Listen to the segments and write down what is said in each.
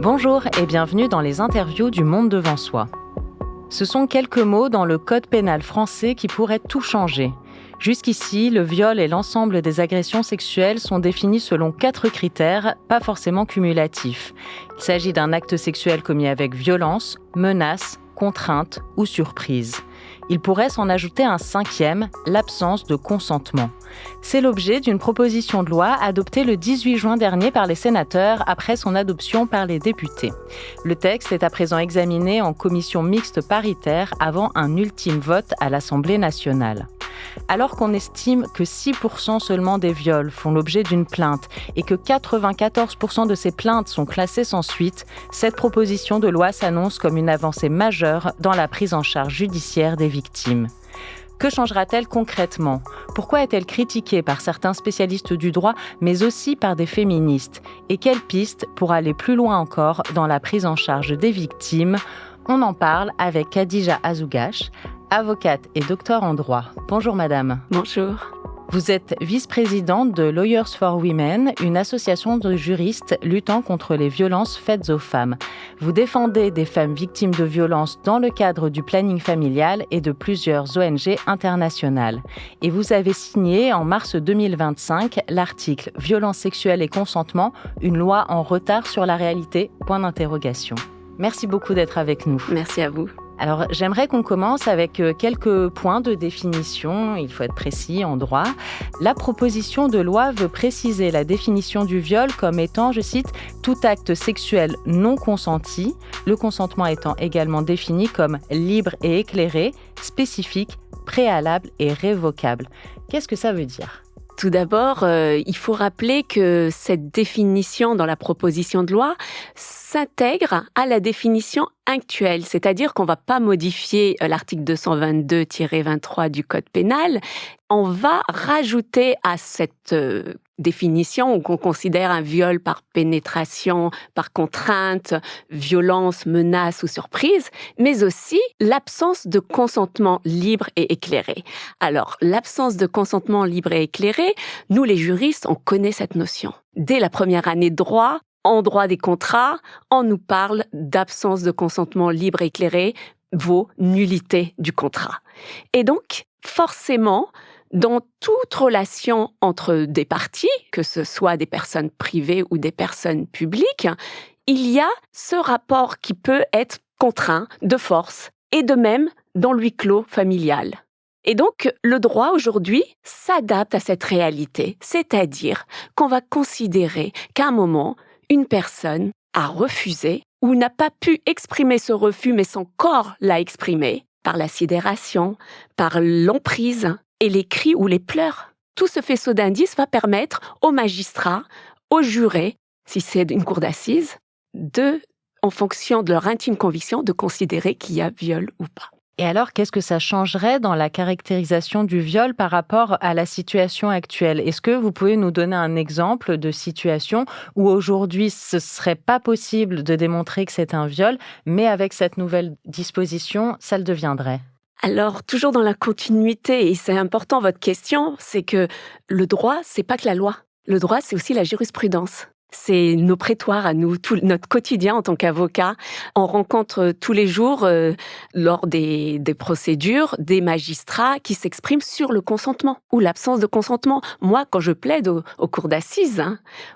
Bonjour et bienvenue dans les interviews du Monde devant soi. Ce sont quelques mots dans le code pénal français qui pourraient tout changer. Jusqu'ici, le viol et l'ensemble des agressions sexuelles sont définis selon 4 critères, pas forcément cumulatifs. Il s'agit d'un acte sexuel commis avec violence, menace, contrainte ou surprise. Il pourrait s'en ajouter un 5e, l'absence de consentement. C'est l'objet d'une proposition de loi adoptée le 18 juin dernier par les sénateurs après son adoption par les députés. Le texte est à présent examiné en commission mixte paritaire avant un ultime vote à l'Assemblée nationale. Alors qu'on estime que 6% seulement des viols font l'objet d'une plainte et que 94% de ces plaintes sont classées sans suite, cette proposition de loi s'annonce comme une avancée majeure dans la prise en charge judiciaire des victimes. Que changera-t-elle concrètement ? Pourquoi est-elle critiquée par certains spécialistes du droit, mais aussi par des féministes ? Et quelles pistes pour aller plus loin encore dans la prise en charge des victimes ? On en parle avec Khadija Azougache, avocate et docteur en droit. Bonjour madame. Bonjour. Vous êtes vice-présidente de Lawyers for Women, une association de juristes luttant contre les violences faites aux femmes. Vous défendez des femmes victimes de violences dans le cadre du planning familial et de plusieurs ONG internationales. Et vous avez signé en mars 2025 l'article « Violences sexuelles et consentement, une loi en retard sur la réalité ?» Merci beaucoup d'être avec nous. Merci à vous. Alors, j'aimerais qu'on commence avec quelques points de définition. Il faut être précis en droit. La proposition de loi veut préciser la définition du viol comme étant, je cite, « tout acte sexuel non consenti », le consentement étant également défini comme « libre et éclairé, spécifique, préalable et révocable ». Qu'est-ce que ça veut dire ? Tout d'abord, il faut rappeler que cette définition dans la proposition de loi s'intègre à la définition actuelle, c'est-à-dire qu'on ne va pas modifier l'article 222-23 du Code pénal, on va rajouter à cette définition où on considère un viol par pénétration, par contrainte, violence, menace ou surprise, mais aussi l'absence de consentement libre et éclairé. Alors, l'absence de consentement libre et éclairé, nous les juristes, on connaît cette notion. Dès la première année de droit, en droit des contrats, on nous parle d'absence de consentement libre et éclairé vaut nullité du contrat. Et donc, forcément, dans toute relation entre des parties, que ce soit des personnes privées ou des personnes publiques, il y a ce rapport qui peut être contraint de force et de même dans le huis clos familial. Et donc, le droit aujourd'hui s'adapte à cette réalité, c'est-à-dire qu'on va considérer qu'à un moment, une personne a refusé ou n'a pas pu exprimer ce refus, mais son corps l'a exprimé par la sidération, par l'emprise et les cris ou les pleurs. Tout ce faisceau d'indices va permettre aux magistrats, aux jurés, si c'est une cour d'assises, en fonction de leur intime conviction, de considérer qu'il y a viol ou pas. Et alors, qu'est-ce que ça changerait dans la caractérisation du viol par rapport à la situation actuelle ? Est-ce que vous pouvez nous donner un exemple de situation où aujourd'hui, ce ne serait pas possible de démontrer que c'est un viol, mais avec cette nouvelle disposition, ça le deviendrait ? Alors, toujours dans la continuité, et c'est important votre question, c'est que le droit, c'est pas que la loi. Le droit, c'est aussi la jurisprudence. C'est nos prétoires à nous, tout notre quotidien en tant qu'avocat. On rencontre tous les jours, lors des procédures, des magistrats qui s'expriment sur le consentement ou l'absence de consentement. Moi, quand je plaide aux cours d'assises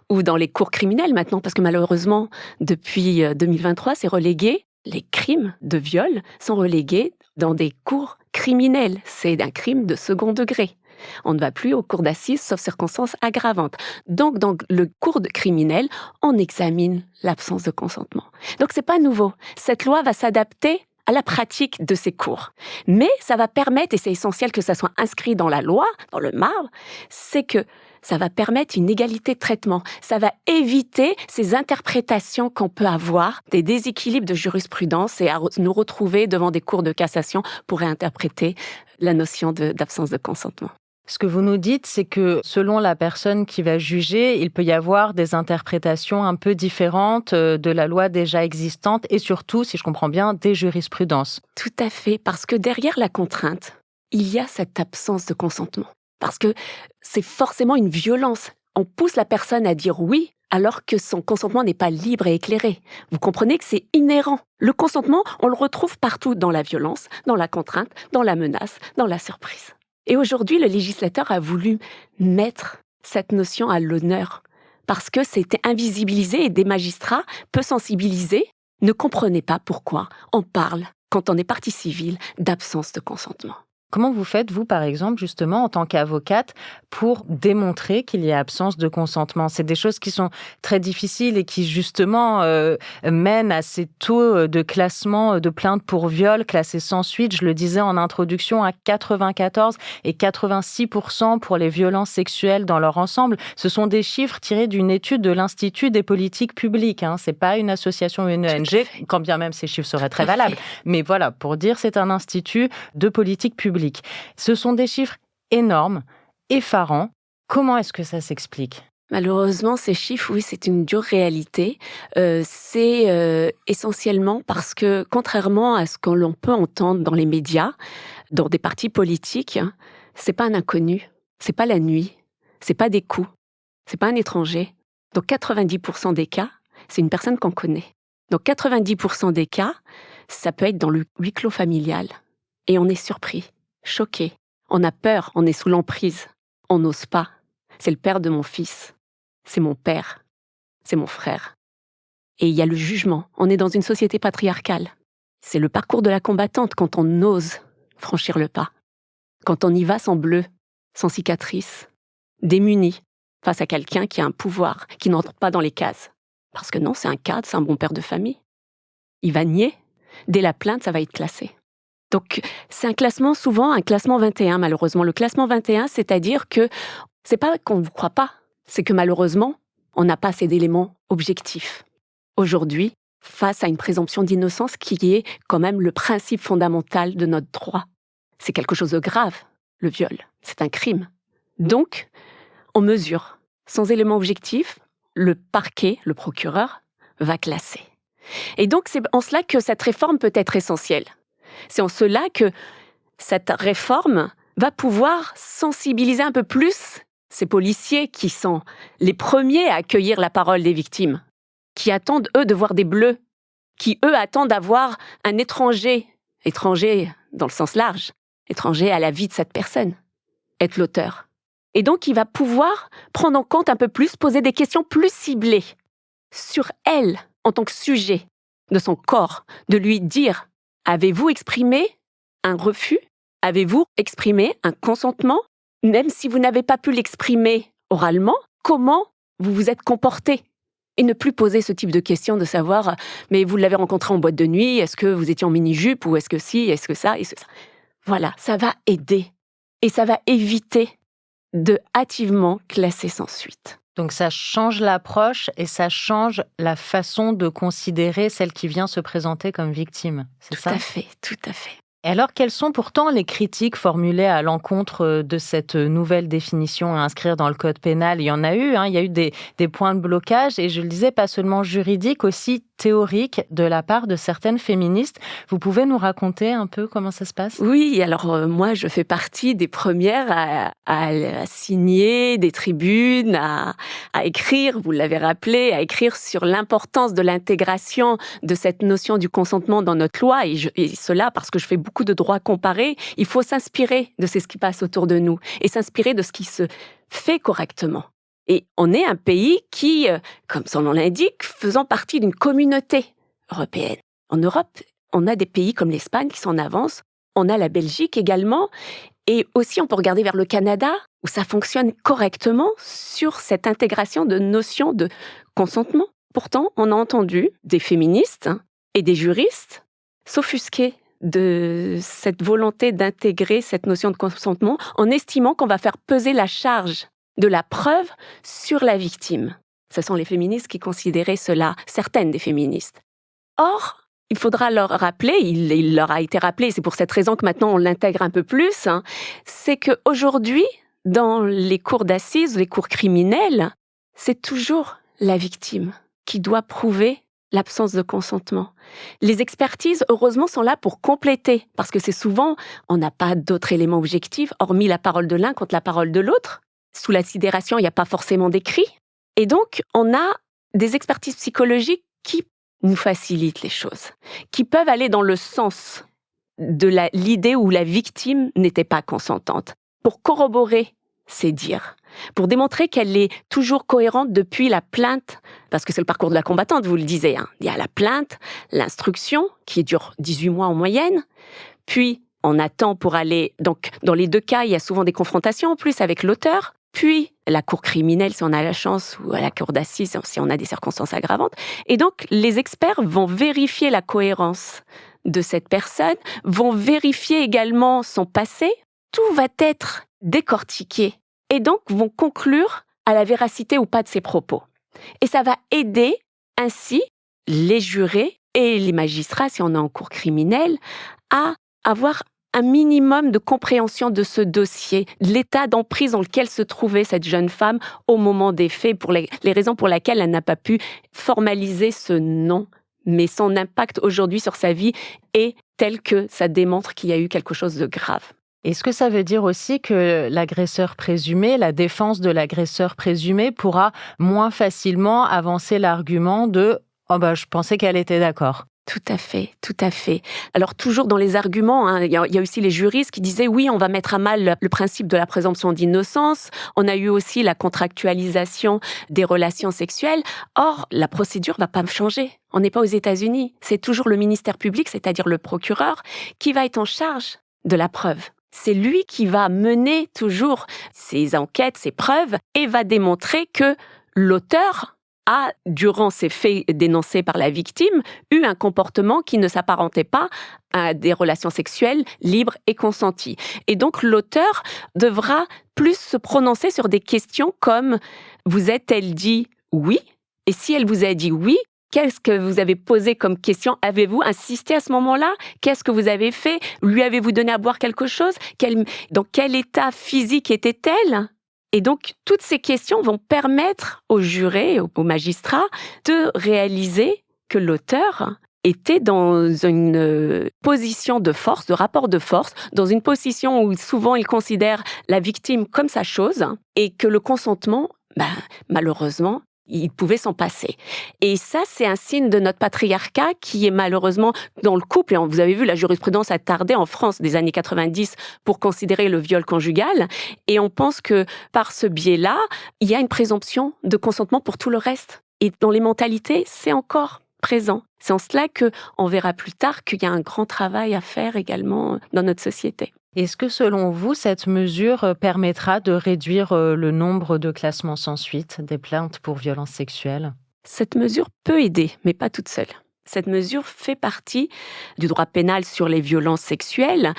ou dans les cours criminels maintenant, parce que malheureusement, depuis 2023, c'est relégué. Les crimes de viol sont relégués dans des cours criminels. C'est un crime de second degré. On ne va plus aux cours d'assises, sauf circonstances aggravantes. Donc, dans le cours criminel, on examine l'absence de consentement. Donc, c'est pas nouveau. Cette loi va s'adapter à la pratique de ces cours. Mais ça va permettre, et c'est essentiel que ça soit inscrit dans la loi, dans le marbre, c'est que ça va permettre une égalité de traitement. Ça va éviter ces interprétations qu'on peut avoir, des déséquilibres de jurisprudence et à nous retrouver devant des cours de cassation pour réinterpréter la notion d'absence de consentement. Ce que vous nous dites, c'est que selon la personne qui va juger, il peut y avoir des interprétations un peu différentes de la loi déjà existante et surtout, si je comprends bien, des jurisprudences. Tout à fait, parce que derrière la contrainte, il y a cette absence de consentement. Parce que c'est forcément une violence. On pousse la personne à dire oui alors que son consentement n'est pas libre et éclairé. Vous comprenez que c'est inhérent. Le consentement, on le retrouve partout dans la violence, dans la contrainte, dans la menace, dans la surprise. Et aujourd'hui, le législateur a voulu mettre cette notion à l'honneur parce que c'était invisibilisé et des magistrats, peu sensibilisés, ne comprenaient pas pourquoi on parle, quand on est partie civile, d'absence de consentement. Comment vous faites, vous, par exemple, justement, en tant qu'avocate, pour démontrer qu'il y a absence de consentement? C'est des choses qui sont très difficiles et qui, justement, mènent à ces taux de classement de plaintes pour viol classées sans suite. Je le disais en introduction, à 94 et 86% pour les violences sexuelles dans leur ensemble. Ce sont des chiffres tirés d'une étude de l'Institut des politiques publiques. C'est pas une association ou une ONG, quand bien même ces chiffres seraient très valables. Mais voilà, pour dire, c'est un institut de politique publique. Ce sont des chiffres énormes, effarants. Comment est-ce que ça s'explique ? Malheureusement, ces chiffres, oui, c'est une dure réalité. C'est essentiellement parce que, contrairement à ce que l'on peut entendre dans les médias, dans des partis politiques, c'est pas un inconnu, c'est pas la nuit, c'est pas des coups, c'est pas un étranger. Dans 90% des cas, c'est une personne qu'on connaît. Dans 90% des cas, ça peut être dans le huis clos familial. Et on est surpris, choqué. On a peur, on est sous l'emprise. On n'ose pas. C'est le père de mon fils. C'est mon père. C'est mon frère. Et il y a le jugement. On est dans une société patriarcale. C'est le parcours de la combattante quand on ose franchir le pas. Quand on y va sans bleu, sans cicatrice, démuni, face à quelqu'un qui a un pouvoir, qui n'entre pas dans les cases. Parce que non, c'est un cadre, c'est un bon père de famille. Il va nier. Dès la plainte, ça va être classé. Donc, c'est un classement, souvent un classement 21, malheureusement. Le classement 21, c'est-à-dire que c'est pas qu'on ne vous croit pas, c'est que malheureusement, on n'a pas assez d'éléments objectifs. Aujourd'hui, face à une présomption d'innocence qui est quand même le principe fondamental de notre droit. C'est quelque chose de grave, le viol. C'est un crime. Donc, on mesure. Sans éléments objectifs, le parquet, le procureur, va classer. Et donc, c'est en cela que cette réforme peut être essentielle. C'est en cela que cette réforme va pouvoir sensibiliser un peu plus ces policiers qui sont les premiers à accueillir la parole des victimes, qui attendent, eux, de voir des bleus, qui, eux, attendent d'avoir un étranger dans le sens large, étranger à la vie de cette personne, être l'auteur. Et donc, il va pouvoir prendre en compte un peu plus, poser des questions plus ciblées sur elle, en tant que sujet de son corps, de lui dire: avez-vous exprimé un refus? Avez-vous exprimé un consentement? Même si vous n'avez pas pu l'exprimer oralement, comment vous vous êtes comporté? Et ne plus poser ce type de questions de savoir: mais vous l'avez rencontré en boîte de nuit, est-ce que vous étiez en mini-jupe, ou est-ce que si, est-ce que ça, est-ce que ça? Voilà, ça va aider. Et ça va éviter de hâtivement classer sans suite. Donc ça change l'approche et ça change la façon de considérer celle qui vient se présenter comme victime, c'est ça ? Tout à fait. Et alors, quelles sont pourtant les critiques formulées à l'encontre de cette nouvelle définition à inscrire dans le code pénal? Il y en a eu, il y a eu des points de blocage, et je le disais, pas seulement juridiques, aussi théoriques de la part de certaines féministes. Vous pouvez nous raconter un peu comment ça se passe? Oui, alors moi, je fais partie des premières à signer des tribunes, à écrire, vous l'avez rappelé, à écrire sur l'importance de l'intégration de cette notion du consentement dans notre loi, et cela parce que je fais beaucoup de droits comparés. Il faut s'inspirer de ce qui passe autour de nous et s'inspirer de ce qui se fait correctement. Et on est un pays qui, comme son nom l'indique, faisant partie d'une communauté européenne. En Europe, on a des pays comme l'Espagne qui sont en avance, on a la Belgique également, et aussi on peut regarder vers le Canada, où ça fonctionne correctement sur cette intégration de notions de consentement. Pourtant, on a entendu des féministes et des juristes s'offusquer de cette volonté d'intégrer cette notion de consentement en estimant qu'on va faire peser la charge de la preuve sur la victime. Ce sont les féministes qui considéraient cela, certaines des féministes. Or, il faudra leur rappeler, il leur a été rappelé, c'est pour cette raison que maintenant on l'intègre un peu plus, c'est qu'aujourd'hui, dans les cours d'assises, les cours criminels, c'est toujours la victime qui doit prouver l'absence de consentement. Les expertises, heureusement, sont là pour compléter, parce que c'est souvent, on n'a pas d'autres éléments objectifs, hormis la parole de l'un contre la parole de l'autre. Sous la sidération, il n'y a pas forcément d'écrit. Et donc, on a des expertises psychologiques qui nous facilitent les choses, qui peuvent aller dans le sens de l'idée où la victime n'était pas consentante, pour corroborer ses dires, pour démontrer qu'elle est toujours cohérente depuis la plainte, parce que c'est le parcours de la combattante, vous le disiez. Il y a la plainte, l'instruction, qui dure 18 mois en moyenne, puis on attend pour aller... Donc, dans les 2 cas, il y a souvent des confrontations en plus avec l'auteur, puis la cour criminelle si on a la chance, ou à la cour d'assises si on a des circonstances aggravantes. Et donc, les experts vont vérifier la cohérence de cette personne, vont vérifier également son passé. Tout va être décortiqué et donc vont conclure à la véracité ou pas de ses propos. Et ça va aider ainsi les jurés et les magistrats, si on est en cour criminelle, à avoir un minimum de compréhension de ce dossier, de l'état d'emprise dans lequel se trouvait cette jeune femme au moment des faits, pour les raisons pour lesquelles elle n'a pas pu formaliser ce nom. Mais son impact aujourd'hui sur sa vie est tel que ça démontre qu'il y a eu quelque chose de grave. Est-ce que ça veut dire aussi que l'agresseur présumé, la défense de l'agresseur présumé pourra moins facilement avancer l'argument de « Oh je pensais qu'elle était d'accord ». Tout à fait, tout à fait. Alors toujours dans les arguments, il y a aussi les juristes qui disaient oui, on va mettre à mal le principe de la présomption d'innocence. On a eu aussi la contractualisation des relations sexuelles. Or, la procédure va pas changer. On n'est pas aux États-Unis. C'est toujours le ministère public, c'est-à-dire le procureur, qui va être en charge de la preuve. C'est lui qui va mener toujours ses enquêtes, ses preuves, et va démontrer que l'auteur a, durant ces faits dénoncés par la victime, eu un comportement qui ne s'apparentait pas à des relations sexuelles libres et consenties. Et donc l'auteur devra plus se prononcer sur des questions comme « vous êtes-elle dit oui ?» Et si elle vous a dit oui, qu'est-ce que vous avez posé comme question? Avez-vous insisté à ce moment-là? Qu'est-ce que vous avez fait? Lui avez-vous donné à boire quelque chose? Dans quel état physique était-elle? Et donc, toutes ces questions vont permettre aux jurés, aux magistrats, de réaliser que l'auteur était dans une position de force, de rapport de force, dans une position où souvent il considère la victime comme sa chose, et que le consentement, malheureusement, il pouvait s'en passer. Et ça, c'est un signe de notre patriarcat qui est malheureusement dans le couple. Et vous avez vu, la jurisprudence a tardé en France des années 90 pour considérer le viol conjugal. Et on pense que par ce biais-là, il y a une présomption de consentement pour tout le reste. Et dans les mentalités, c'est encore présent. C'est en cela qu'on verra plus tard qu'il y a un grand travail à faire également dans notre société. Est-ce que, selon vous, cette mesure permettra de réduire le nombre de classements sans suite des plaintes pour violences sexuelles? Cette mesure peut aider, mais pas toute seule. Cette mesure fait partie du droit pénal sur les violences sexuelles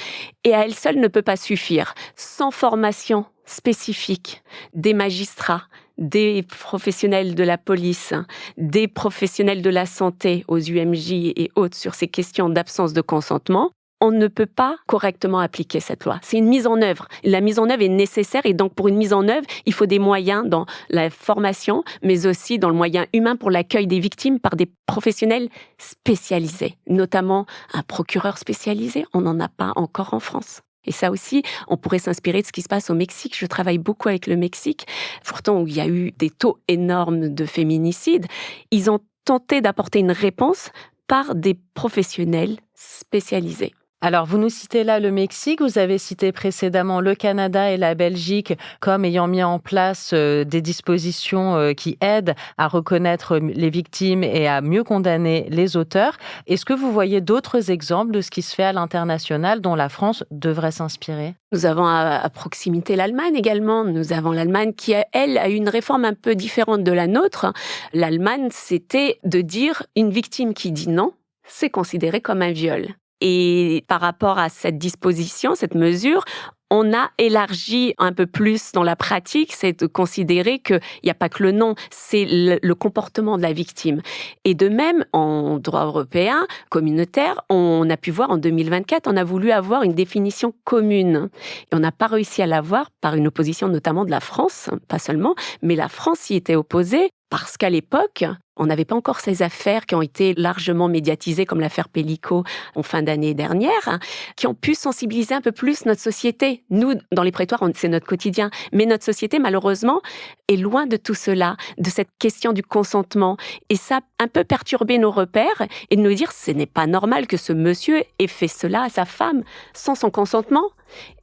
et à elle seule ne peut pas suffire. Sans formation spécifique des magistrats, des professionnels de la police, des professionnels de la santé aux UMJ et autres sur ces questions d'absence de consentement, on ne peut pas correctement appliquer cette loi. C'est une mise en œuvre. La mise en œuvre est nécessaire et donc pour une mise en œuvre, il faut des moyens dans la formation, mais aussi dans le moyen humain pour l'accueil des victimes par des professionnels spécialisés, notamment un procureur spécialisé. On n'en a pas encore en France. Et ça aussi, on pourrait s'inspirer de ce qui se passe au Mexique. Je travaille beaucoup avec le Mexique, pourtant où il y a eu des taux énormes de féminicides. Ils ont tenté d'apporter une réponse par des professionnels spécialisés. Alors, vous nous citez là le Mexique, vous avez cité précédemment le Canada et la Belgique comme ayant mis en place des dispositions qui aident à reconnaître les victimes et à mieux condamner les auteurs. Est-ce que vous voyez d'autres exemples de ce qui se fait à l'international dont la France devrait s'inspirer? Nous avons à proximité l'Allemagne également. Nous avons l'Allemagne qui, elle, a eu une réforme un peu différente de la nôtre. L'Allemagne, c'était de dire une victime qui dit non, c'est considéré comme un viol. Et par rapport à cette disposition, cette mesure, on a élargi un peu plus dans la pratique, c'est de considérer qu'il n'y a pas que le nom, c'est le comportement de la victime. Et de même, en droit européen, communautaire, on a pu voir en 2024, on a voulu avoir une définition commune. Et on n'a pas réussi à l'avoir par une opposition notamment de la France, pas seulement, mais la France y était opposée Parce qu'à l'époque, on n'avait pas encore ces affaires qui ont été largement médiatisées, comme l'affaire Pellico en fin d'année dernière, qui ont pu sensibiliser un peu plus notre société. Nous, dans les prétoires, c'est notre quotidien. Mais notre société, malheureusement, est loin de tout cela, de cette question du consentement. Et ça a un peu perturbé nos repères et de nous dire, ce n'est pas normal que ce monsieur ait fait cela à sa femme sans son consentement.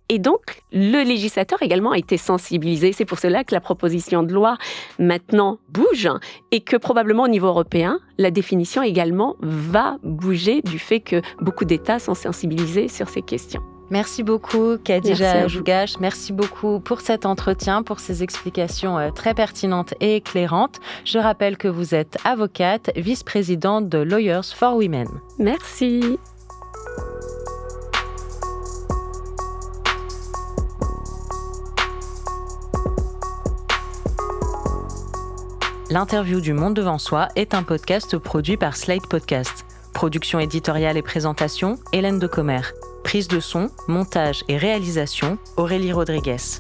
Et donc, le législateur également a été sensibilisé. C'est pour cela que la proposition de loi maintenant bouge et que probablement au niveau européen, la définition également va bouger du fait que beaucoup d'États sont sensibilisés sur ces questions. Merci beaucoup, Khadija Jougash. Merci beaucoup pour cet entretien, pour ces explications très pertinentes et éclairantes. Je rappelle que vous êtes avocate, vice-présidente de Lawyers for Women. Merci. L'interview du Monde devant soi est un podcast produit par Slate Podcast. Production éditoriale et présentation, Hélène Decomer. Prise de son, montage et réalisation, Aurélie Rodriguez.